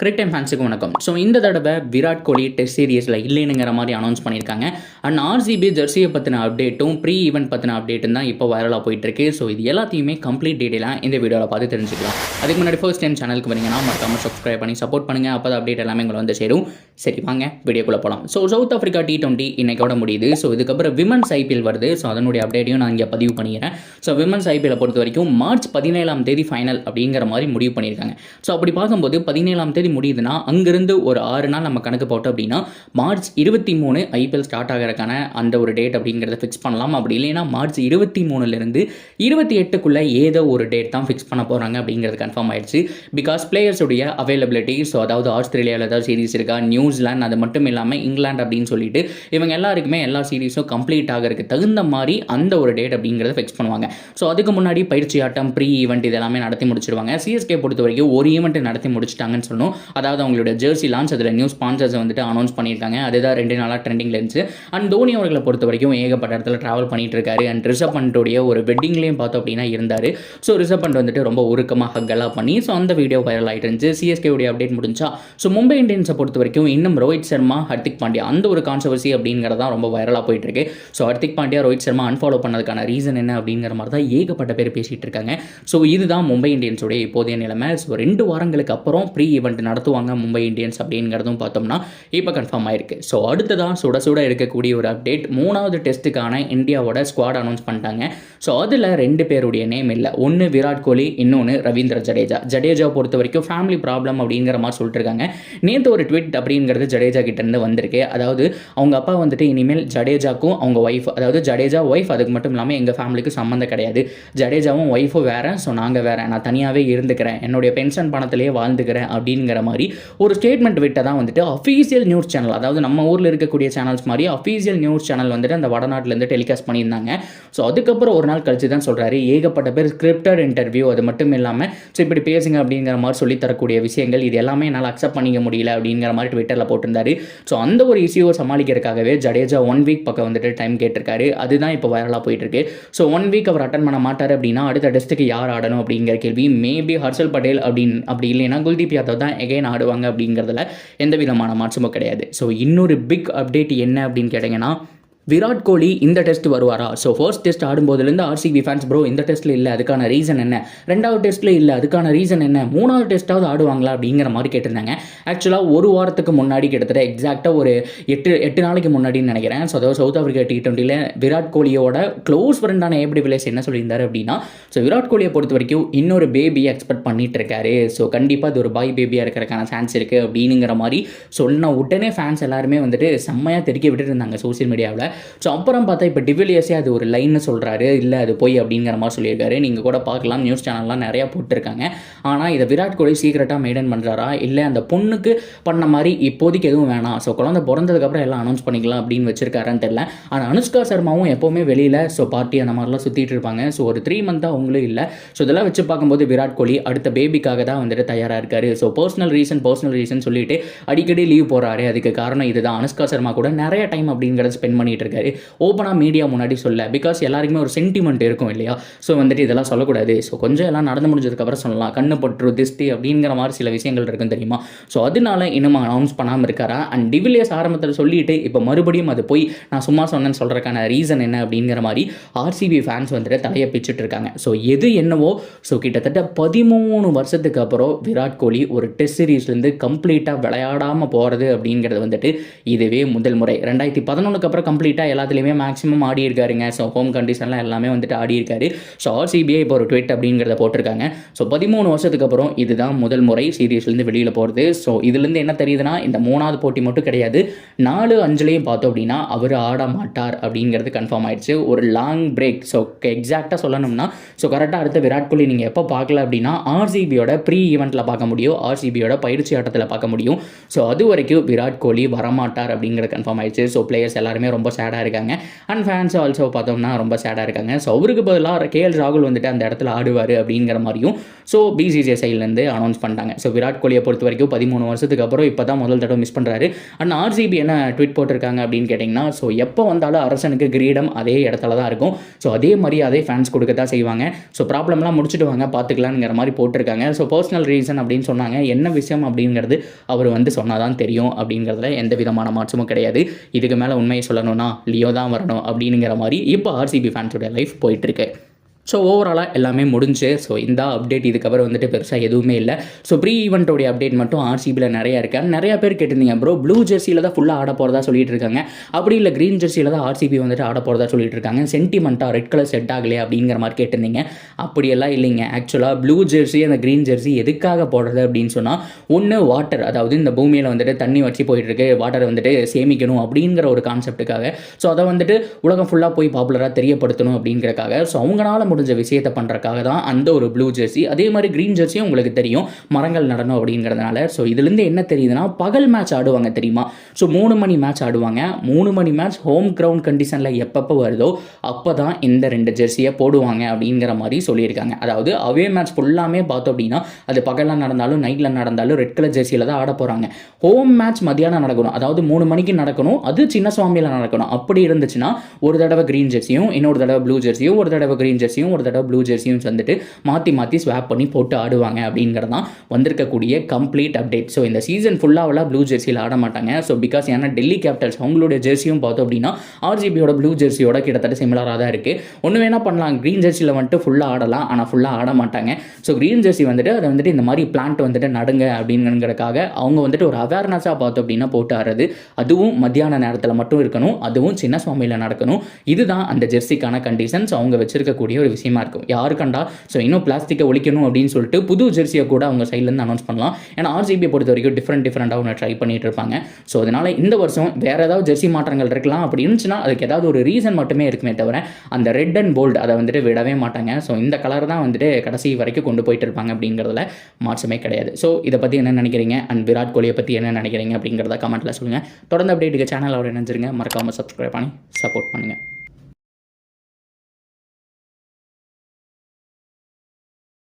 கிரிக் time ஃபேன்ஸுக்கு வணக்கம். So இந்த தடவை விராட் கோலி டெஸ்ட் சீரியஸில் இல்லைனுங்கிற மாதிரி அனௌன்ஸ் பண்ணியிருக்காங்க. அண்ட் ஆர்சிபி ஜெர்சியை பற்றின அப்டேட்டும் ப்ரீ ஈவெண்ட் பற்றின அப்டேட்டும் தான் இப்போ வைரலாக போயிட்டுருக்கு. ஸோ இது எல்லாத்தையுமே கம்ப்ளீட் டீட்டெயிலாக இந்த வீடியோவில் பார்த்து தெரிஞ்சுக்கலாம். அதுக்கு முன்னாடி ஃபர்ஸ்ட் டைம் சேனலுக்கு வரீங்கன்னா மறக்காமல் சப்ஸ்கிரைப் பண்ணி சப்போர்ட் பண்ணுங்கள். அப்போ அப்டேட் எல்லாமே உங்களை வந்து சேரும். சரி வாங்க வீடியோக்குள்ளே போகலாம். ஸோ சவுத் ஆஃப்ரிக்கா T20 இன்னைக்கோட முடியுது. ஸோ இதுக்கப்புறம் விமன்ஸ் ஐபிஎல் வருது. ஸோ அதனுடைய அப்டேட்டையும் நான் இங்கே பதிவு பண்ணிக்கிறேன். ஸோ விமன்ஸ் ஐபிஎல் பொறுத்த வரைக்கும் மார்ச் 17 ஃபைனல் அப்படிங்கிற மாதிரி முடிவு பண்ணியிருக்காங்க. ஸோ அப்படி பார்க்கும்போது 17 முடியுதுன்னா அங்கிருந்து ஒரு 6 நாள் நம்ம கணக்கு போட்டோம் அப்படின்னா மார்ச் 23 ஐபிஎல் ஸ்டார்ட் ஆகிறதுக்கான அந்த ஒரு டேட் அப்படிங்கிறத ஃபிக்ஸ் பண்ணலாம். அப்படி இல்லைன்னா மார்ச் 23 28 ஏதோ ஒரு டேட் தான் ஃபிக்ஸ் பண்ண போகிறாங்க அப்படிங்கிறது கன்ஃபார்ம் ஆயிடுச்சு. பிகாஸ் பிளேயர்ஸுடைய அவைலபிலிட்டி, ஸோ அதாவது ஆஸ்திரேலியாவில் ஏதாவது சீரிஸ் இருக்கா, நியூசிலாந்து, அது மட்டும் இல்லாமல் இங்கிலாந்து அப்படின்னு சொல்லிட்டு இவங்க எல்லாருக்குமே எல்லா சீரீஸும் கம்ப்ளீட் ஆகிறதுக்கு தகுந்த மாதிரி அந்த ஒரு டேட் அப்படிங்கிறத ஃபிக்ஸ் பண்ணுவாங்க. ஸோ அதுக்கு முன்னாடி பயிற்சி ஆட்டம், ப்ரீ ஈவெண்ட் இதெல்லாமே நடத்தி முடிச்சிருவாங்க. சிஎஸ்கே பொறுத்த வரைக்கும் ஒரு ஈவெண்ட் நடத்தி முடிச்சிட்டாங்கன்னு சொல்லணும். அதாவது அவங்களோட ஜெர்சி லான்ச், அதில் நியூ ஸ்பான்சர்ஸ் வந்துட்டு அனௌன்ஸ் பண்ணியிருக்காங்க. அதுதான் 2 நாளாக ட்ரெண்டிங்கில் இருந்துச்சு. அண்ட் தோனி அவர்களை பொறுத்த வரைக்கும் ஏகப்பட்ட இடத்துல ட்ராவல் பண்ணிட்டு இருக்காரு. அண்ட் ரிஷப் பண்ட்டுடைய ஒரு வெட்டிங்லேயும் பார்த்தோம் அப்படின்னா இருந்தார். ஸோ ரிஷப் பண்ட் வந்துட்டு ரொம்ப உருக்கமாக ஹக்கெல்லாம் பண்ணி ஸோ அந்த வீடியோ வைரல் ஆகிட்டு இருந்துச்சு. சிஎஸ்கேவுடைய அப்டேட் முடிஞ்சா. ஸோ மும்பை இந்தியன்ஸை பொறுத்த வரைக்கும் இன்னும் ரோஹித் சர்மா, ஹர்திக் பாண்டியா அந்த ஒரு கான்ட்ரவர்சி அப்படிங்கிறதா ரொம்ப வைரலாக போயிட்டு இருக்கு. ஸோ ஹர்திக் பாண்டியா, ரோஹித் சர்மா அன்ஃபாலோ பண்ணதுக்கான ரீசன் என்ன அப்படிங்கிற மாதிரி தான் ஏகப்பட்ட பேர் பேசிகிட்டு இருக்காங்க. ஸோ இதுதான் மும்பை இந்தியன்ஸுடைய இப்போதைய நிலைமை. ஸோ 2 வாரங்களுக்கு அப்புறம் ப்ரீ ஈவெண்ட் நடத்துவாங்க மும்பை இந்தியன்ஸ் அப்படிங்கிறதும் பார்த்தோம்னா இப்போ கன்ஃபார்ம் ஆயிருக்கு. ஸோ அடுத்ததான் சுட சுட இருக்கக்கூடிய ஒரு அப்டேட், 3வது டெஸ்ட்டுக்கான இந்தியாவோட ஸ்குவாட் அனௌன்ஸ் பண்ணிட்டாங்க. ஸோ அதில் 2 பேருடைய நேம் இல்லை. ஒன்று விராட் கோலி, இன்னொன்று ரவீந்திர ஜடேஜா. ஜடேஜா பொறுத்த வரைக்கும் ஃபேமிலி ப்ராப்ளம் அப்படிங்கிற மாதிரி சொல்லிட்டு இருக்காங்க. நேற்று ஒரு ட்வீட் அப்படிங்கிறது ஜடேஜா கிட்டேருந்து வந்திருக்கு. அதாவது அவங்க அப்பா வந்துட்டு இனிமேல் ஜடேஜாக்கும் அவங்க ஒய்ஃப், அதாவது ஜடேஜா ஒய்ஃப், அதுக்கு மட்டும் இல்லாமல் எங்கள் ஃபேமிலிக்கு சம்மந்தம் கிடையாது, ஜடேஜாவும் ஒய்ஃபும் வேறு, ஸோ நாங்கள் வேறு, நான் தனியாகவே இருந்துக்கிறேன், என்னுடைய பென்ஷன் பணத்திலேயே வாழ்ந்துக்கிறேன் அப்படிங்கிற மாதிரி ஒரு ஸ்டேட்மெண்ட் விட்ட தான் வந்துட்டு அஃபீஷியல் நியூஸ் சேனல், அதாவது நம்ம ஊரில் இருக்கக்கூடிய சேனல்ஸ் மாதிரி அஃபீஷியல் நியூஸ் சேனல் வந்துட்டு அந்த வடநாட்டிலேருந்து டெலிகாஸ்ட் பண்ணியிருந்தாங்க. ஸோ அதுக்கப்புறம் ஒரு நாள் கழிச்சு தான் சொல்கிறாரு, ஏகப்பட்ட பேர் ஸ்கிரிப்டட் இன்டர்வியூ, அது மட்டும் இல்லாமல் ஸோ இப்படி பேசுங்க அப்படிங்கிற மாதிரி சொல்லித்தரக்கூடிய விஷயங்கள், இது எல்லாமே என்னால் அக்செப்ட் பண்ணிக்க முடியல அப்படிங்கிற மாதிரி ட்விட்டரில் போட்டிருந்தாரு. ஸோ அந்த ஒரு இஷ்யூவை சமாளிக்கிறதுக்காகவே ஜடேஜா 1 வீக் பக்கம் வந்துட்டு டைம் கேட்டிருக்காரு. அதுதான் இப்போ வைரலாக போயிட்டு இருக்கு. ஸோ 1 வீக் அவர் அட்டன் பண்ண மாட்டார் அப்படின்னா அடுத்த டெஸ்ட்டுக்கு யார் ஆடணும் அப்படிங்கிற கேள்வி மேபி ஹர்ஷல் பட்டேல் அப்படி இல்லைன்னா குல்தீப் யாதவ் தான் எகைன் ஆடுவாங்க அப்படிங்கிறதுல எந்த விதமான மாற்றமும் கிடையாது. ஸோ இன்னொரு பிக் அப்டேட் என்ன அப்படின்னு கேட்டிங்கன்னா, விராட் கோலி இந்த டெஸ்ட் வருவாரா? ஸோ ஃபர்ஸ்ட் டெஸ்ட் ஆடும்போதுலேருந்து ஆர்சிபி ஃபேன்ஸ் ப்ரோ இந்த டெஸ்ட்டில் இல்லை, அதுக்கான ரீசன் என்ன? 2வது டெஸ்ட்டில் இல்லை, அதுக்கான ரீசன் என்ன? 3வது டெஸ்ட்டாவது ஆடுவாங்களா அப்படிங்கிற மாதிரி கேட்டிருந்தாங்க. ஆக்சுவலாக ஒரு வாரத்துக்கு முன்னாடி, கிட்டத்தட்ட எக்ஸாக்டாக ஒரு 8 நாளைக்கு முன்னாடின்னு நினைக்கிறேன். ஸோ அதாவது சவுத் ஆஃப்ரிக்கா T20 விராட் கோலியோட க்ளோஸ் ஃப்ரெண்டான ஏபிடி வில்லியர்ஸ் என்ன சொல்லியிருந்தாரு அப்படின்னா, ஸோ விராட் கோலியை பொறுத்த வரைக்கும் இன்னொரு பேபியை எக்ஸ்பெக்ட் பண்ணிட்டு இருக்காரு. ஸோ கண்டிப்பாக அது ஒரு பாய் பேபியாக இருக்கிறதுக்கான சான்ஸ் இருக்குது அப்படிங்கிற மாதிரி சொன்ன உடனே ஃபேன்ஸ் எல்லாருமே வந்துட்டு செம்மையாக தெறிக்க விட்டுட்டு இருந்தாங்க சோசியல் மீடியாவில். ஸோ அப்புறம் பார்த்தா இப்போ டிவிலியர்ஸே அது ஒரு லைன்னு சொல்கிறாரு, இல்லை அது போய் அப்படிங்கிற மாதிரி சொல்லியிருக்காரு. நீங்கள் கூட பார்க்கலாம், நியூஸ் சேனல்லாம் நிறையா போட்டிருக்காங்க. ஆனால் இதை விராட் கோலி சீக்கிரட்டாக மெயின்டைன் பண்ணுறாரா, இல்லை அந்த பொண்ணுக்கு பண்ண மாதிரி இப்போதைக்கு எதுவும் வேணாம், ஸோ குழந்தை பிறந்ததுக்கப்புறம் எல்லாம் அனௌன்ஸ் பண்ணிக்கலாம் அப்படின்னு வச்சிருக்காருன்னு தெரியல. ஆனால் அனுஷ்கா சர்மாவும் எப்போவுமே வெளியில் ஸோ பார்ட்டி அந்த மாதிரிலாம் சுற்றிட்டு இருப்பாங்க. ஸோ ஒரு 3 மந்த்தாக அவங்களும் இல்லை. ஸோ இதெல்லாம் வச்சு பார்க்கும்போது விராட் கோலி அடுத்த பேபிக்காக தான் வந்துட்டு தயாராக இருக்காரு. ஸோ பர்சனல் ரீசன் சொல்லிட்டு அடிக்கடி லீவ் போகிறாரு. அதுக்கு காரணம் இதுதான். அனுஷ்கா சர்மா கூட நிறைய டைம் அப்படிங்கிறத ஸ்பெண்ட் பண்ணிட்டு இருக்காரு. ஓப்பனாக மீடியா முன்னாடி சொல்ல, பிகாஸ் எல்லாருக்குமே ஒரு சென்டிமெண்ட் இருக்கும் இல்லையா? ஸோ வந்துட்டு இதெல்லாம் சொல்லக்கூடாது, ஸோ கொஞ்சம் எல்லாம் நடந்து முடிஞ்சதுக்கப்புறம் சொல்லலாம், கண்ணு பற்று திஷ்டி அப்படிங்கிற மாதிரி சில விஷயங்கள் இருக்கும் தெரியுமா? ஸோ அதனால இன்னும் அனௌன்ஸ் பண்ணாமல் இருக்காரா? அண்ட் டிவிலியர்ஸ் ஆரம்பத்தில் சொல்லிட்டு இப்போ மறுபடியும் அது போய் நான் சும்மா சொன்னேன்னு சொல்கிறதுக்கான ரீசன் என்ன அப்படிங்கிற மாதிரி ஆர்சிபி ஃபேன்ஸ் வந்துட்டு தலையை பிச்சுட்டு இருக்காங்க. ஸோ எது என்னவோ, ஸோ கிட்டத்தட்ட 13 வருஷத்துக்கு அப்புறம் விராட் கோலி ஒரு டெஸ்ட் சீரீஸ்லேருந்து கம்ப்ளீட்டாக விளையாடாமல் போகிறது அப்படிங்கிறது வந்துட்டு இதுவே முதல் முறை. 2011 அப்புறம் கம்ப்ளீட்டாக எல்லாத்துலேயுமே மேக்ஸிமம் ஆடி இருக்காருங்க. ஸோ ஹோம் கண்டிஷன்லாம் எல்லாமே வந்துட்டு ஆடி இருக்காரு. ஸோ ஆர்சிபிஐ இப்போ ஒரு ட்வீட் அப்படிங்கிறத போட்டிருக்காங்க. ஸோ 13 வருஷத்துக்கு அப்புறம் இதுதான் முதல் முறை சீரீஸ்லேருந்து வெளியில் போகிறது. ஸோ இதுலேருந்து என்ன தெரியுதுன்னா, இந்த 3வது போட்டி மட்டும் கிடையாது, 4, 5லையும் பார்த்தோம் அப்படின்னா அவர் ஆட மாட்டார் அப்படிங்கிறது கன்ஃபார்ம் ஆயிடுச்சு. ஒரு லாங் பிரேக். ஸோ எக்ஸாக்டாக சொல்லணும்னா, ஸோ கரெக்டாக அடுத்த விராட் கோலி நீங்கள் எப்போ பார்க்கல அப்படின்னா ஆர்சிபியோட ப்ரீ ஈவெண்ட்டில் பார்க்க முடியும், ஆர்சிபியோட பயிற்சி ஆட்டத்தில் பார்க்க முடியும். ஸோ அது வரைக்கும் விராட் கோலி வரமாட்டார் அப்படிங்கிறது கன்ஃபார்ம் ஆயிடுச்சு. ஸோ பிளேயர்ஸ் எல்லாருமே ரொம்ப சேடாக இருக்காங்க. அண்ட் ஃபேன்ஸ் ஆல்சோ பார்த்தோம்னா ரொம்ப சேடாக இருக்காங்க. ஸோ அவருக்கு பதிலாக கேஎல் ராகுல் வந்துட்டு அந்த இடத்துல ஆடுவார் அப்படிங்கிற மாதிரியும் ஸோ பிசிசிஐ சைட்லேருந்து அனௌன்ஸ் பண்ணிட்டாங்க. ஸோ விராட் கோலியை பொறுத்த வரைக்கும் 13 வருஷத்துக்கு அப்புறம் இப்போ தான் முதல் தடவை மிஸ் பண்ணுறாரு. அண்ட் ஆர்சிபி என்ன ட்வீட் போட்டிருக்காங்க அப்படின்னு கேட்டிங்கன்னா, ஸோ எப்போ வந்தாலும் அரசனுக்கு கிரீடம் அதே இடத்துல தான் இருக்கும். ஸோ அதே மரியாதை ஃபேன்ஸ் கொடுக்க தான் செய்வாங்க. ஸோ ப்ராப்ளம்லாம் முடிச்சுட்டு வாங்க பார்த்துக்கலாங்கிற மாதிரி போட்டிருக்காங்க. ஸோ பர்சனல் ரீசன் அப்படின்னு சொன்னாங்க. என்ன விஷயம் அப்படிங்கிறது அவர் வந்து சொன்னால் தான் தெரியும் அப்படிங்கிறதுல எந்த விதமான மாற்றமும் கிடையாது. இதுக்கு மேலே உண்மையை சொல்லணும்னா லியோ தான் வரணும் அப்படிங்கிற மாதிரி இப்போ ஆர்சிபி ஃபேன்ஸோட லைஃப் போயிட்டுருக்கு. ஸோ ஓவராலாக எல்லாமே முடிஞ்சு. ஸோ இந்த அப்டேட் இதுக்கப்புறம் வந்துட்டு பெருசாக எதுவுமே இல்லை. ஸோ ப்ரீ ஈவெண்ட்டோடைய அப்டேட் மட்டும் ஆர்சிபியில் நிறையா இருக்குது. நிறையா பேர் கேட்டிருந்தீங்க, ப்ரோ ப்ளூ ஜெர்சியில் தான் ஃபுல்லாக ஆட போகிறதா சொல்லிட்டு இருக்காங்க, அப்படி இல்லை க்ரீன் ஜெர்சியில் தான் ஆர்சிபி வந்துட்டு ஆட போகிறதா சொல்லிட்டு இருக்காங்க, சென்டிமெண்ட்டாக ரெட் கலர் செட் ஆகலையே அப்படிங்கிற மாதிரி கேட்டிருந்தீங்க. அப்படியெல்லாம் இல்லைங்க. ஆக்சுவலாக ப்ளூ ஜெர்சி அந்த க்ரீன் ஜெர்சி எதுக்காக போடுறது அப்படின்னு சொன்னால், ஒன்று வாட்டர், அதாவது இந்த பூமியில் வந்துட்டு தண்ணி வச்சு போயிட்டுருக்கு, வாட்டரை வந்துட்டு சேமிக்கணும் அப்படிங்கிற ஒரு கான்செப்ட்டுக்காக. ஸோ அதை வந்துட்டு உலகம் ஃபுல்லாக போய் பாப்புலராக தெரியப்படுத்தணும் அப்படிங்கிறக்காக. ஸோ அவங்களால முடிஞ்ச விஷயத்தை பண்ணுறக்காக தான் அந்த ஒரு ப்ளூ ஜெர்சி. அதே மாதிரி க்ரீன் ஜெர்சியும் உங்களுக்கு தெரியும், மரங்கள் நடனம் அப்படிங்கிறதுனால. ஸோ இதுலேருந்து என்ன தெரியுதுன்னா, பகல் மேட்ச் ஆடுவாங்க தெரியுமா. ஸோ 3 மணி மேட்ச் ஆடுவாங்க. 3 மணி மேட்ச் ஹோம் கிரவுண்ட் கண்டிஷனில் எப்பப்போ வருதோ அப்போ தான் இந்த 2 ஜெர்சியை போடுவாங்க அப்படிங்கிற மாதிரி சொல்லியிருக்காங்க. அதாவது அவே மேட்ச் ஃபுல்லாமே பார்த்தோம் அப்படின்னா அது பகலில் நடந்தாலும் நைட்டில் நடந்தாலும் ரெட் கலர் ஜெர்சியில் தான் ஆட போகிறாங்க. ஹோம் மேட்ச் மதியானம் நடக்கணும், அதாவது 3 மணிக்கு நடக்கணும், அது சின்னசுவாமியில் நடக்கணும். அப்படி இருந்துச்சுன்னா ஒரு தடவை க்ரீன் ஜெர்சியும் இன்னொரு தடவை ப்ளூ ஜெர்சியும், ஒரு தடவை க்ரீன் ஜெர்சியும் ஒரு தடவை ப்ளூ ஜெர்சியும் வந்துட்டு மாற்றி ஸ்வாப் பண்ணி போட்டு ஆடுவாங்க அப்படிங்கிறது தான் வந்திருக்கக்கூடிய கம்ப்ளீட் அப்டேட். ஸோ இந்த சீசன் ஃபுல்லாக ப்ளூ ஜெர்சியில் ஆட மாட்டாங்க. ஸோ பிகாஸ் ஏன்னா டெல்லி கேபிட்டல்ஸ் அவங்களுடைய ஜெர்சியும் பார்த்தோம் அப்படின்னா ஆர்சிபியோட ப்ளூ ஜெர்சியோட கிட்டத்தட்ட சிமிலராக தான் இருக்குது. ஒன்று வேணால் பண்ணலாம், க்ரீன் ஜெர்சியில் வந்துட்டு ஃபுல்லாக ஆடலாம், ஆனால் ஃபுல்லாக ஆட மாட்டாங்க. ஸோ க்ரீன் ஜெர்சி வந்துட்டு அதை வந்துட்டு இந்த மாதிரி பிளான்ட் வந்துட்டு நடுங்க அப்படிங்கிறதுக்காக அவங்க வந்துட்டு ஒரு அவேர்னஸாக பார்த்தோம் அப்படின்னா போட்டு ஆடுறது. அதுவும் மத்தியான நேரத்தில் மட்டும் இருக்கணும், அதுவும் சின்ன சுவாமியில் நடக்கணும். இதுதான் அந்த ஜெர்சிக்கான கண்டிஷன்ஸ் அவங்க வச்சிருக்கக்கூடிய ஒரு விஷயமா இருக்கும். யாரு கண்டா ஸோ இன்னும் பிளாஸ்டிக்கை ஒழிக்கணும் அப்படின்னு சொல்லிட்டு புது ஜெர்சியை கூட அவங்க சைட்லேருந்து அனௌன்ஸ் பண்ணலாம். ஏன்னா ஆர்சிபியை பொறுத்த வரைக்கும் டிஃப்ரெண்ட்டாக ஒன்று ட்ரை பண்ணிட்டு இருப்பாங்க. ஸோ அதனால் இந்த வருஷம் வேறு ஏதாவது ஜெர்சி மாற்றங்கள் இருக்கலாம். அப்படி இருந்துச்சுன்னா அதுக்கு ஏதாவது ஒரு ரீசன் மட்டுமே இருக்குமே தவிர அந்த ரெட் அண்ட் போல்டு அதை வந்துட்டு விடவே மாட்டாங்க. ஸோ இந்த கலர் தான் வந்துட்டு கடைசி வரைக்கும் கொண்டு போயிட்டு இருப்பாங்க அப்படிங்கிறதுல மாற்றமே கிடையாது. ஸோ இதை பற்றி என்ன நினைக்கிறீங்க அண்ட் விராட் கோலியை பற்றி என்ன நினைக்கிறீங்க அப்படிங்கிறத கமெண்ட்டில் சொல்லுங்கள். தொடர்ந்து அப்டேட்டுக்கு சேனல் அவர் நினைச்சிருங்க, மறக்காமல் சப்ஸ்கிரைப் பண்ணி சப்போர்ட் பண்ணுங்கள்.